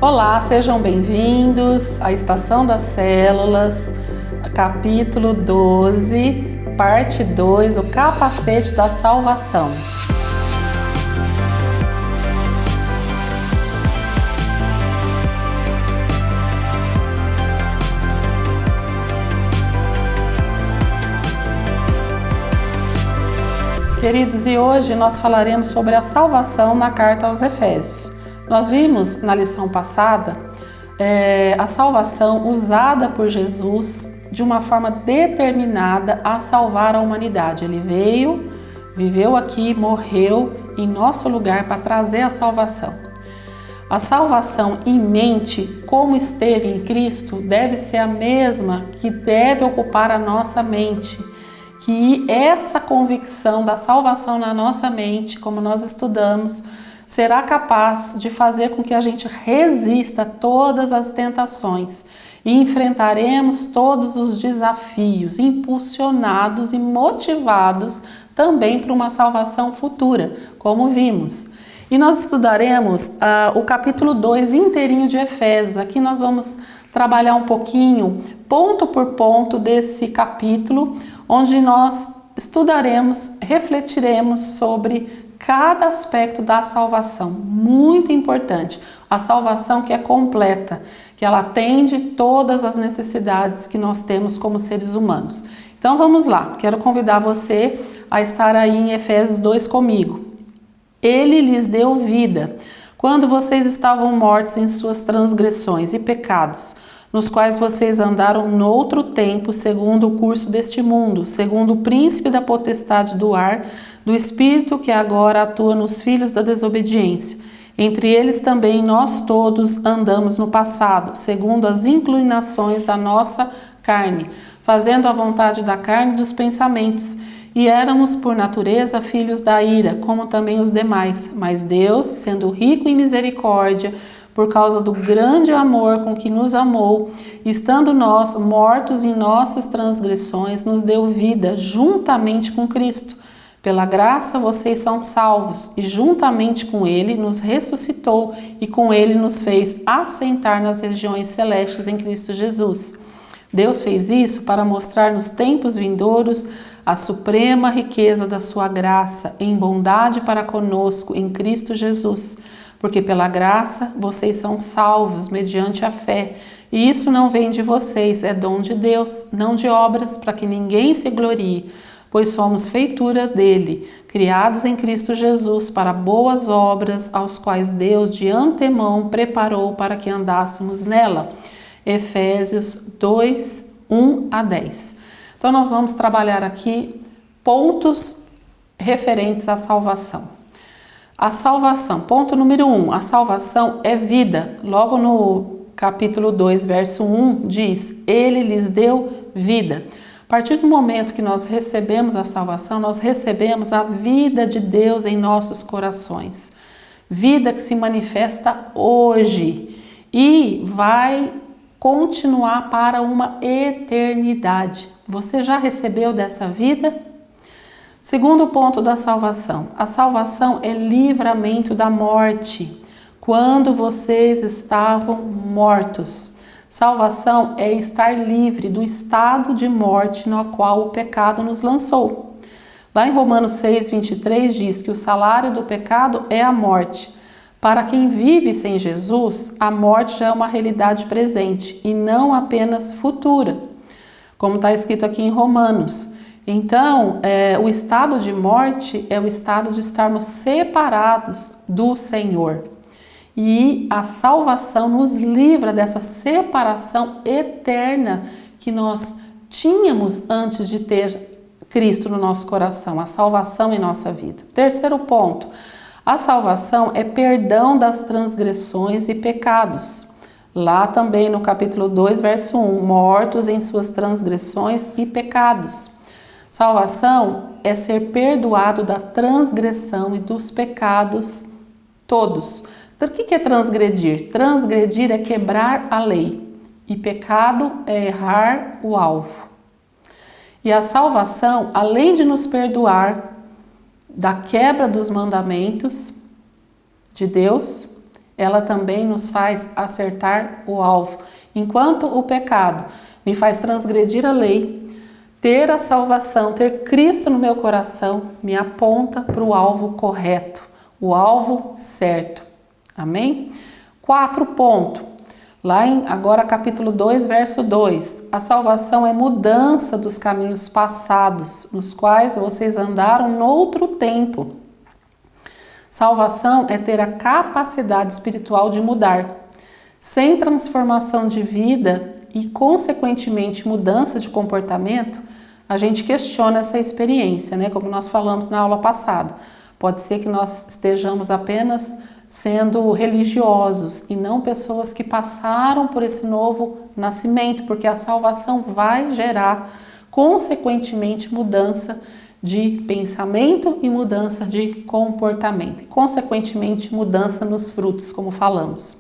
Olá, sejam bem-vindos à Estação das Células, capítulo 12, parte 2, o capacete da salvação. Queridos, e hoje nós falaremos sobre a salvação na carta aos Efésios. Nós vimos na lição passada a salvação usada por Jesus de uma forma determinada a salvar a humanidade. Ele veio, viveu aqui, morreu em nosso lugar para trazer a salvação. A salvação em mente, como esteve em Cristo, deve ser a mesma que deve ocupar a nossa mente. Que essa convicção da salvação na nossa mente, como nós estudamos, será capaz de fazer com que a gente resista a todas as tentações e enfrentaremos todos os desafios, impulsionados e motivados também para uma salvação futura, como vimos. E nós estudaremos o capítulo 2 inteirinho de Efésios. Aqui nós vamos trabalhar um pouquinho, ponto por ponto desse capítulo, onde nós estudaremos, refletiremos sobre cada aspecto da salvação, muito importante. A salvação que é completa, que ela atende todas as necessidades que nós temos como seres humanos. Então vamos lá, quero convidar você a estar aí em Efésios 2 comigo. Ele lhes deu vida, quando vocês estavam mortos em suas transgressões e pecados, nos quais vocês andaram noutro tempo, segundo o curso deste mundo, segundo o príncipe da potestade do ar, do espírito que agora atua nos filhos da desobediência. Entre eles também nós todos andamos no passado, segundo as inclinações da nossa carne, fazendo a vontade da carne e dos pensamentos, e éramos por natureza filhos da ira, como também os demais. Mas Deus, sendo rico em misericórdia, por causa do grande amor com que nos amou, estando nós mortos em nossas transgressões, nos deu vida juntamente com Cristo. Pela graça vocês são salvos, e juntamente com Ele nos ressuscitou, e com Ele nos fez assentar nas regiões celestes em Cristo Jesus. Deus fez isso para mostrar nos tempos vindouros a suprema riqueza da sua graça em bondade para conosco em Cristo Jesus. Porque pela graça vocês são salvos mediante a fé. E isso não vem de vocês, é dom de Deus, não de obras, para que ninguém se glorie. Pois somos feitura dele, criados em Cristo Jesus para boas obras, aos quais Deus de antemão preparou para que andássemos nela. Efésios 2, 1 a 10. Então nós vamos trabalhar aqui pontos referentes à salvação. A salvação, ponto número 1, a salvação é vida. Logo no capítulo 2, verso 1, diz, ele lhes deu vida. A partir do momento que nós recebemos a salvação, nós recebemos a vida de Deus em nossos corações. Vida que se manifesta hoje e vai continuar para uma eternidade. Você já recebeu dessa vida? Segundo ponto da salvação. A salvação é livramento da morte. Quando vocês estavam mortos. Salvação é estar livre do estado de morte no qual o pecado nos lançou. Lá em Romanos 6, 23 diz que o salário do pecado é a morte. Para quem vive sem Jesus, a morte já é uma realidade presente e não apenas futura, como está escrito aqui em Romanos. Então, o estado de morte é o estado de estarmos separados do Senhor. E a salvação nos livra dessa separação eterna que nós tínhamos antes de ter Cristo no nosso coração, a salvação em nossa vida. Terceiro ponto, a salvação é perdão das transgressões e pecados. Lá também no capítulo 2, verso 1, mortos em suas transgressões e pecados. Salvação é ser perdoado da transgressão e dos pecados todos. Então, o que é transgredir? Transgredir é quebrar a lei e pecado é errar o alvo. E a salvação, além de nos perdoar da quebra dos mandamentos de Deus, ela também nos faz acertar o alvo. Enquanto o pecado me faz transgredir a lei, ter a salvação, ter Cristo no meu coração, me aponta para o alvo correto, o alvo certo. Amém? 4 ponto. Lá em agora capítulo 2, verso 2. A salvação é mudança dos caminhos passados, nos quais vocês andaram noutro tempo. Salvação é ter a capacidade espiritual de mudar. Sem transformação de vida e, consequentemente, mudança de comportamento, a gente questiona essa experiência, né? Como nós falamos na aula passada. Pode ser que nós estejamos apenas sendo religiosos e não pessoas que passaram por esse novo nascimento, porque a salvação vai gerar, consequentemente, mudança de pensamento e mudança de comportamento, e consequentemente mudança nos frutos, como falamos.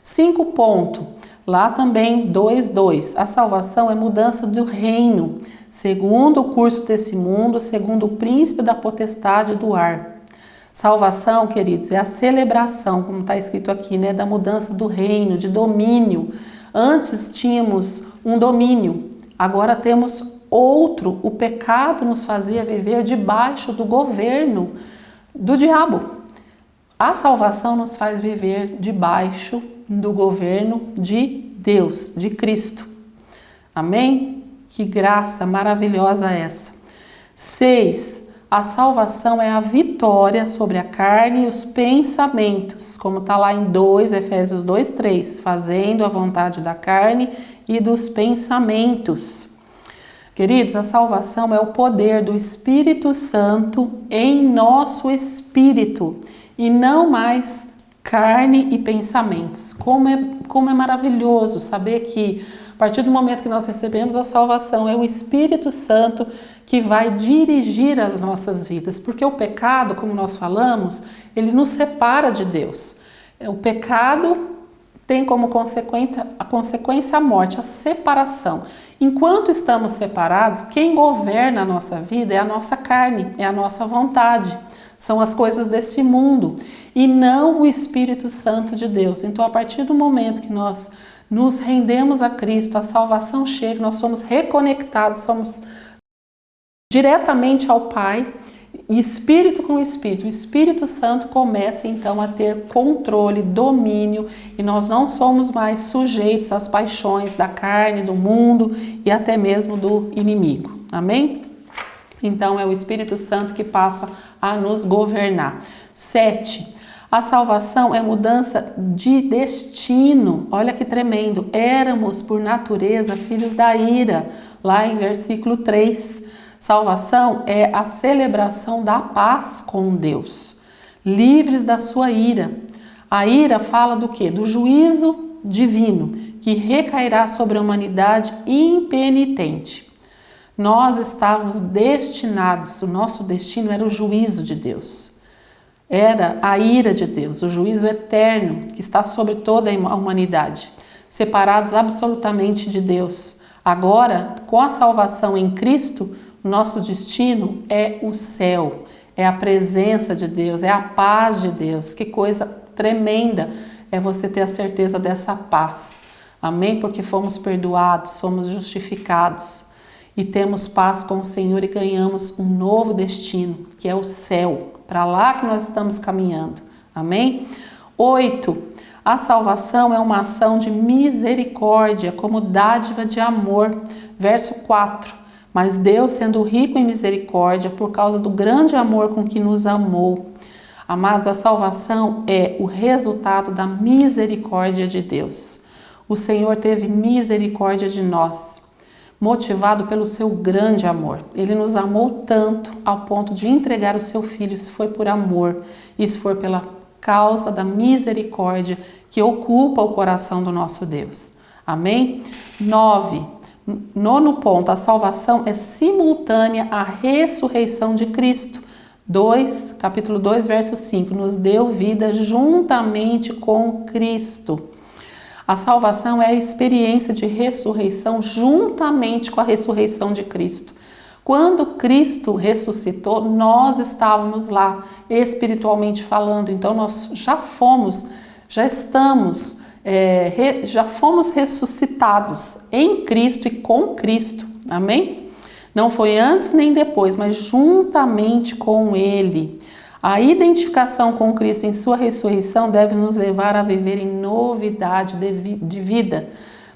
5 ponto, lá também 2:2, a salvação é mudança do reino, segundo o curso desse mundo, segundo o príncipe da potestade do ar. Salvação, queridos, é a celebração, como está escrito aqui, né, da mudança do reino, de domínio. Antes tínhamos um domínio, agora temos outro. O pecado nos fazia viver debaixo do governo do diabo. A salvação nos faz viver debaixo do governo de Deus, de Cristo. Amém? Que graça maravilhosa essa. 6. A salvação é a vitória sobre a carne e os pensamentos, como está lá em Efésios 2:3, fazendo a vontade da carne e dos pensamentos. Queridos, a salvação é o poder do Espírito Santo em nosso espírito e não mais carne e pensamentos. Como é maravilhoso saber que a partir do momento que nós recebemos a salvação, é o Espírito Santo que vai dirigir as nossas vidas, porque o pecado, como nós falamos, ele nos separa de Deus. O pecado tem como consequência a morte, a separação. Enquanto estamos separados, quem governa a nossa vida é a nossa carne, é a nossa vontade. São as coisas desse mundo e não o Espírito Santo de Deus. Então, a partir do momento que nós nos rendemos a Cristo, a salvação chega, nós somos reconectados, somos diretamente ao Pai, espírito com espírito. O Espírito Santo começa então a ter controle, domínio, e nós não somos mais sujeitos às paixões da carne, do mundo e até mesmo do inimigo. Amém? Então é o Espírito Santo que passa a nos governar. 7. A salvação é mudança de destino. Olha que tremendo. Éramos por natureza filhos da ira. Lá em versículo 3. Salvação é a celebração da paz com Deus, livres da sua ira. A ira fala do quê? Do juízo divino, que recairá sobre a humanidade impenitente. Nós estávamos destinados, o nosso destino era o juízo de Deus. Era a ira de Deus, o juízo eterno que está sobre toda a humanidade, separados absolutamente de Deus. Agora, com a salvação em Cristo, nosso destino é o céu, é a presença de Deus, é a paz de Deus. Que coisa tremenda é você ter a certeza dessa paz. Amém? Porque fomos perdoados, fomos justificados e temos paz com o Senhor e ganhamos um novo destino, que é o céu. Para lá que nós estamos caminhando. Amém? 8. A salvação é uma ação de misericórdia, como dádiva de amor. Verso 4. Mas Deus, sendo rico em misericórdia, por causa do grande amor com que nos amou. Amados, a salvação é o resultado da misericórdia de Deus. O Senhor teve misericórdia de nós, motivado pelo seu grande amor. Ele nos amou tanto ao ponto de entregar o seu Filho. Isso foi por amor, isso foi pela causa da misericórdia que ocupa o coração do nosso Deus. Amém? 9. Nono ponto, a salvação é simultânea à ressurreição de Cristo. Capítulo 2, verso 5, nos deu vida juntamente com Cristo. A salvação é a experiência de ressurreição juntamente com a ressurreição de Cristo. Quando Cristo ressuscitou, nós estávamos lá, espiritualmente falando, então nós já fomos já fomos ressuscitados em Cristo e com Cristo, amém? Não foi antes nem depois, mas juntamente com Ele. A identificação com Cristo em sua ressurreição deve nos levar a viver em novidade de vida.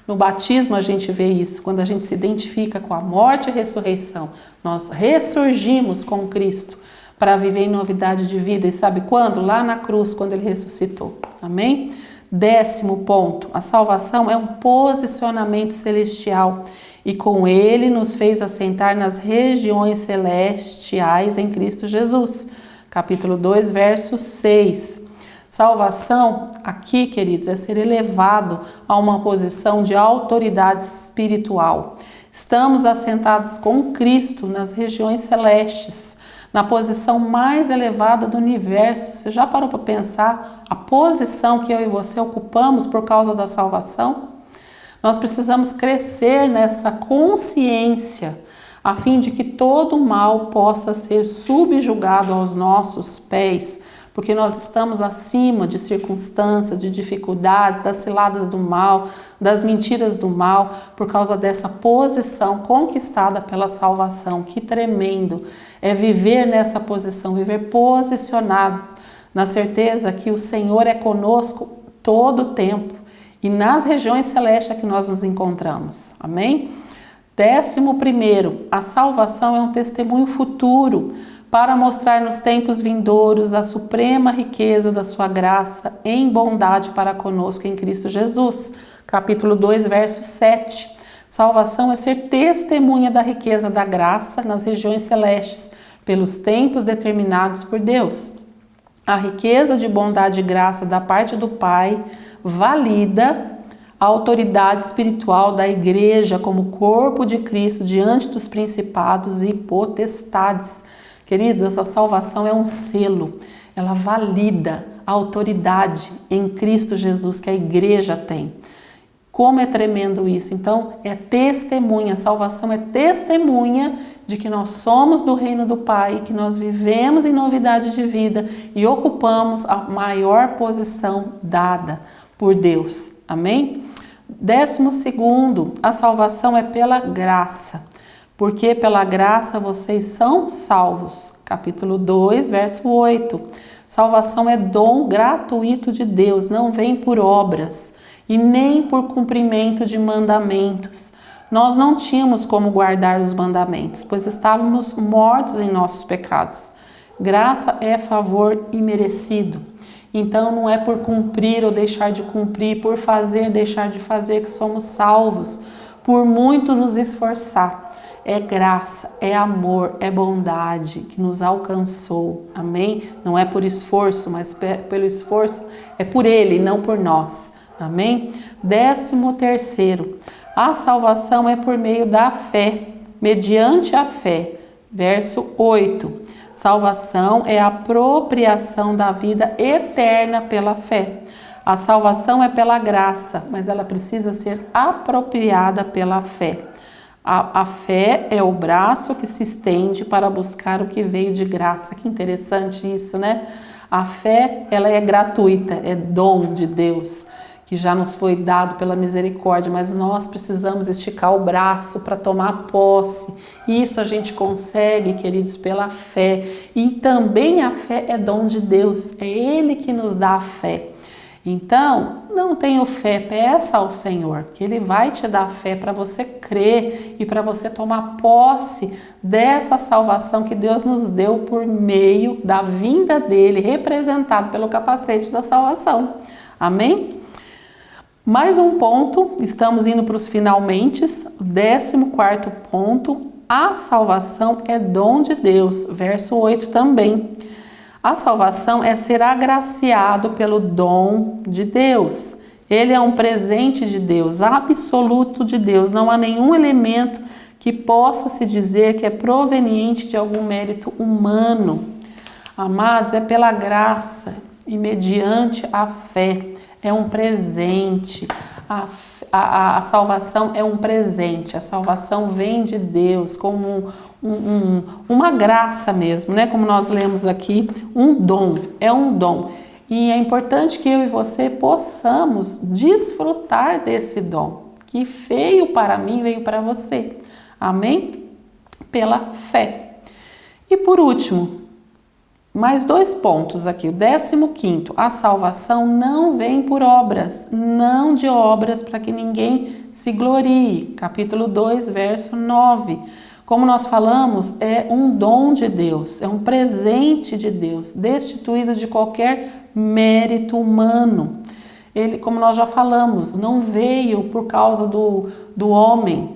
No batismo a gente vê isso, quando a gente se identifica com a morte e a ressurreição, nós ressurgimos com Cristo para viver em novidade de vida. E sabe quando? Lá na cruz, quando Ele ressuscitou, amém? 10º ponto, a salvação é um posicionamento celestial e com ele nos fez assentar nas regiões celestiais em Cristo Jesus. Capítulo 2, verso 6. Salvação, aqui, queridos, é ser elevado a uma posição de autoridade espiritual. Estamos assentados com Cristo nas regiões celestes, na posição mais elevada do universo. Você já parou para pensar a posição que eu e você ocupamos por causa da salvação? Nós precisamos crescer nessa consciência, a fim de que todo o mal possa ser subjugado aos nossos pés, porque nós estamos acima de circunstâncias, de dificuldades, das ciladas do mal, das mentiras do mal, por causa dessa posição conquistada pela salvação. Que tremendo é viver nessa posição, viver posicionados, na certeza que o Senhor é conosco todo o tempo e nas regiões celestes que nós nos encontramos, amém? 11º, a salvação é um testemunho futuro, para mostrar nos tempos vindouros a suprema riqueza da sua graça em bondade para conosco em Cristo Jesus. Capítulo 2, verso 7. Salvação é ser testemunha da riqueza da graça nas regiões celestes, pelos tempos determinados por Deus. A riqueza de bondade e graça da parte do Pai valida a autoridade espiritual da igreja como corpo de Cristo diante dos principados e potestades. Querido, essa salvação é um selo, ela valida a autoridade em Cristo Jesus que a igreja tem. Como é tremendo isso! Então, é testemunha, a salvação é testemunha de que nós somos do reino do Pai, que nós vivemos em novidade de vida e ocupamos a maior posição dada por Deus. Amém? 12º, a salvação é pela graça. Porque pela graça vocês são salvos. Capítulo 2, verso 8. Salvação é dom gratuito de Deus, não vem por obras e nem por cumprimento de mandamentos. Nós não tínhamos como guardar os mandamentos, pois estávamos mortos em nossos pecados. Graça é favor imerecido. Então não é por cumprir ou deixar de cumprir, por fazer, deixar de fazer que somos salvos, por muito nos esforçar. É graça, é amor, é bondade que nos alcançou, amém? Não é por esforço, mas pelo esforço é por Ele, não por nós, amém? 13º, a salvação é por meio da fé, mediante a fé, verso 8. Salvação é a apropriação da vida eterna pela fé. A salvação é pela graça, mas ela precisa ser apropriada pela fé. A fé é o braço que se estende para buscar o que veio de graça. Que interessante isso, né? A fé, ela é gratuita, é dom de Deus, que já nos foi dado pela misericórdia, mas nós precisamos esticar o braço para tomar posse. Isso a gente consegue, queridos, pela fé. E também a fé é dom de Deus, é Ele que nos dá a fé. Então, não tenha fé, peça ao Senhor, que Ele vai te dar fé para você crer e para você tomar posse dessa salvação que Deus nos deu por meio da vinda dEle, representado pelo capacete da salvação. Amém? Mais um ponto, estamos indo para os finalmente, o 14º ponto, a salvação é dom de Deus, verso 8 também. A salvação é ser agraciado pelo dom de Deus. Ele é um presente de Deus, absoluto de Deus. Não há nenhum elemento que possa se dizer que é proveniente de algum mérito humano. Amados, é pela graça e mediante a fé. É um presente. A salvação é um presente. A salvação vem de Deus como uma graça mesmo, né? Como nós lemos aqui, um dom. É um dom. E é importante que eu e você possamos desfrutar desse dom, que veio para mim, veio para você. Amém? Pela fé. E por último, mais 2 pontos aqui. O 15º, a salvação não vem por obras, não de obras para que ninguém se glorie. Capítulo 2, verso 9. Como nós falamos, é um dom de Deus, é um presente de Deus, destituído de qualquer mérito humano. Ele, como nós já falamos, não veio por causa do homem,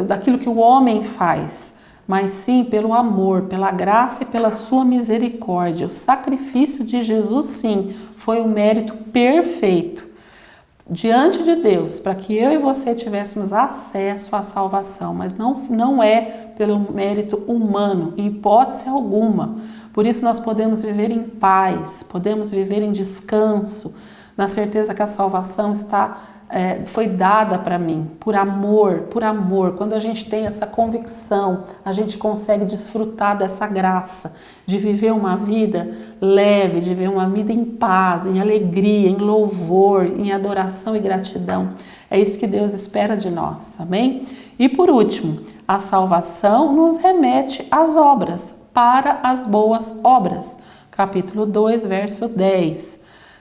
daquilo que o homem faz, mas sim pelo amor, pela graça e pela sua misericórdia. O sacrifício de Jesus, sim, foi um mérito perfeito diante de Deus, para que eu e você tivéssemos acesso à salvação, mas não é pelo mérito humano, em hipótese alguma. Por isso nós podemos viver em paz, podemos viver em descanso, na certeza que a salvação foi dada para mim, por amor, por amor. Quando a gente tem essa convicção, a gente consegue desfrutar dessa graça, de viver uma vida leve, de viver uma vida em paz, em alegria, em louvor, em adoração e gratidão. É isso que Deus espera de nós, amém? E por último, a salvação nos remete às obras, para as boas obras. Capítulo 2, verso 10.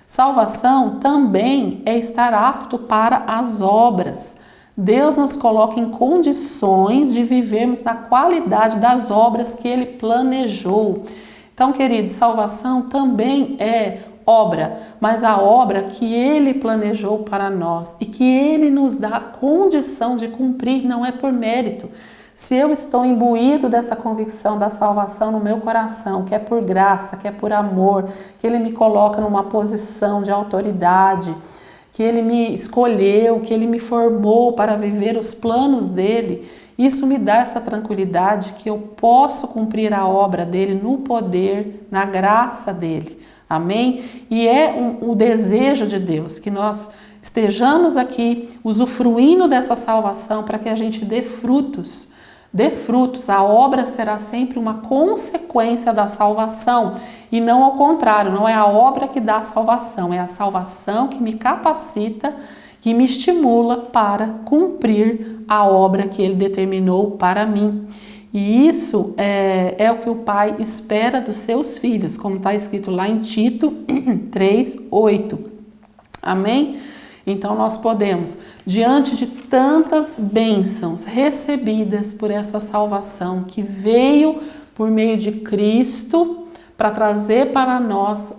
Salvação também é estar apto para as obras. Deus nos coloca em condições de vivermos na qualidade das obras que Ele planejou. Então, queridos, salvação também é obra, mas a obra que Ele planejou para nós e que Ele nos dá a condição de cumprir não é por mérito. Se eu estou imbuído dessa convicção da salvação no meu coração, que é por graça, que é por amor, que Ele me coloca numa posição de autoridade, que Ele me escolheu, que Ele me formou para viver os planos dEle, isso me dá essa tranquilidade que eu posso cumprir a obra dEle no poder, na graça dEle. Amém? E é o desejo de Deus que nós estejamos aqui usufruindo dessa salvação para que a gente dê frutos. Dê frutos, a obra será sempre uma consequência da salvação e não ao contrário, não é a obra que dá a salvação, é a salvação que me capacita, que me estimula para cumprir a obra que Ele determinou para mim. E isso é o que o Pai espera dos seus filhos, como está escrito lá em Tito 3:8. Amém? Então nós podemos, diante de tantas bênçãos recebidas por essa salvação que veio por meio de Cristo para trazer para nós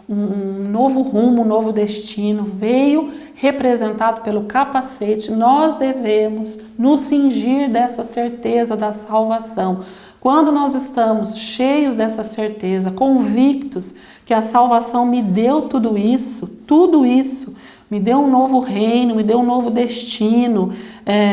um novo rumo, um novo destino, veio representado pelo capacete, nós devemos nos cingir dessa certeza da salvação. Quando nós estamos cheios dessa certeza, convictos que a salvação me deu tudo isso, me deu um novo reino, me deu um novo destino,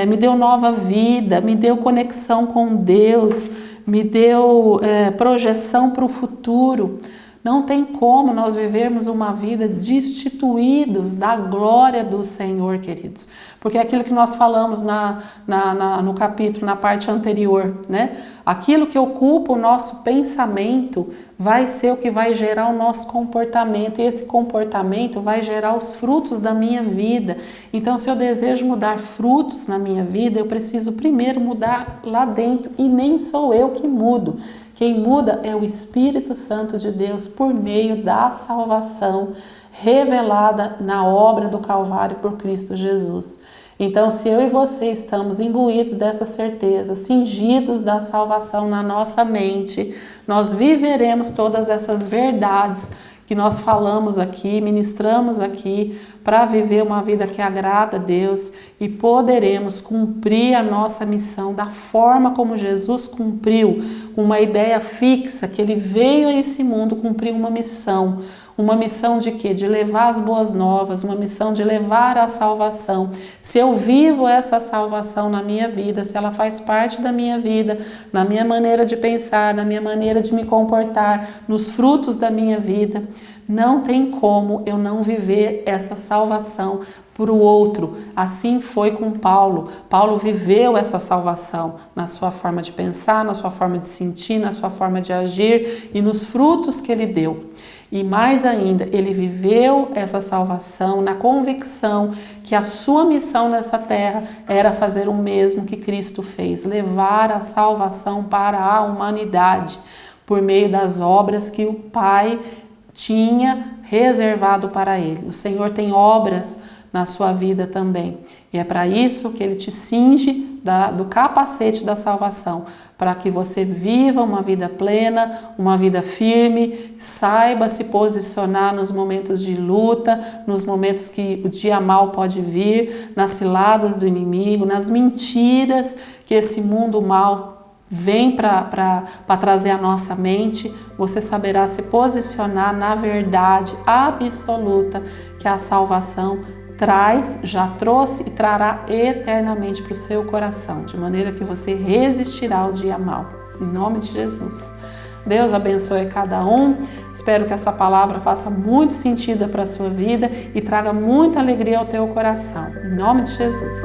me deu nova vida, me deu conexão com Deus, me deu projeção para o futuro. Não tem como nós vivermos uma vida destituídos da glória do Senhor, queridos. Porque é aquilo que nós falamos no capítulo, na parte anterior, né? Aquilo que ocupa o nosso pensamento vai ser o que vai gerar o nosso comportamento. E esse comportamento vai gerar os frutos da minha vida. Então, se eu desejo mudar frutos na minha vida, eu preciso primeiro mudar lá dentro. E nem sou eu que mudo. Quem muda é o Espírito Santo de Deus por meio da salvação revelada na obra do Calvário por Cristo Jesus. Então, se eu e você estamos imbuídos dessa certeza, cingidos da salvação na nossa mente, nós viveremos todas essas verdades que nós falamos aqui, ministramos aqui, para viver uma vida que agrada a Deus e poderemos cumprir a nossa missão da forma como Jesus cumpriu, com uma ideia fixa, que Ele veio a esse mundo cumprir uma missão. Uma missão de quê? De levar as boas novas, uma missão de levar a salvação. Se eu vivo essa salvação na minha vida, se ela faz parte da minha vida, na minha maneira de pensar, na minha maneira de me comportar, nos frutos da minha vida, não tem como eu não viver essa salvação para o outro. Assim foi com Paulo. Paulo viveu essa salvação na sua forma de pensar, na sua forma de sentir, na sua forma de agir e nos frutos que ele deu. E mais ainda, ele viveu essa salvação na convicção que a sua missão nessa terra era fazer o mesmo que Cristo fez, levar a salvação para a humanidade por meio das obras que o Pai tinha reservado para ele. O Senhor tem obras na sua vida também. E é para isso que ele te cinge do capacete da salvação, para que você viva uma vida plena, uma vida firme, saiba se posicionar nos momentos de luta, nos momentos que o dia mal pode vir, nas ciladas do inimigo, nas mentiras que esse mundo mal vem para trazer à nossa mente. Você saberá se posicionar na verdade absoluta que a salvação traz, já trouxe e trará eternamente para o seu coração, de maneira que você resistirá ao dia mau. Em nome de Jesus. Deus abençoe cada um. Espero que essa palavra faça muito sentido para a sua vida e traga muita alegria ao teu coração. Em nome de Jesus.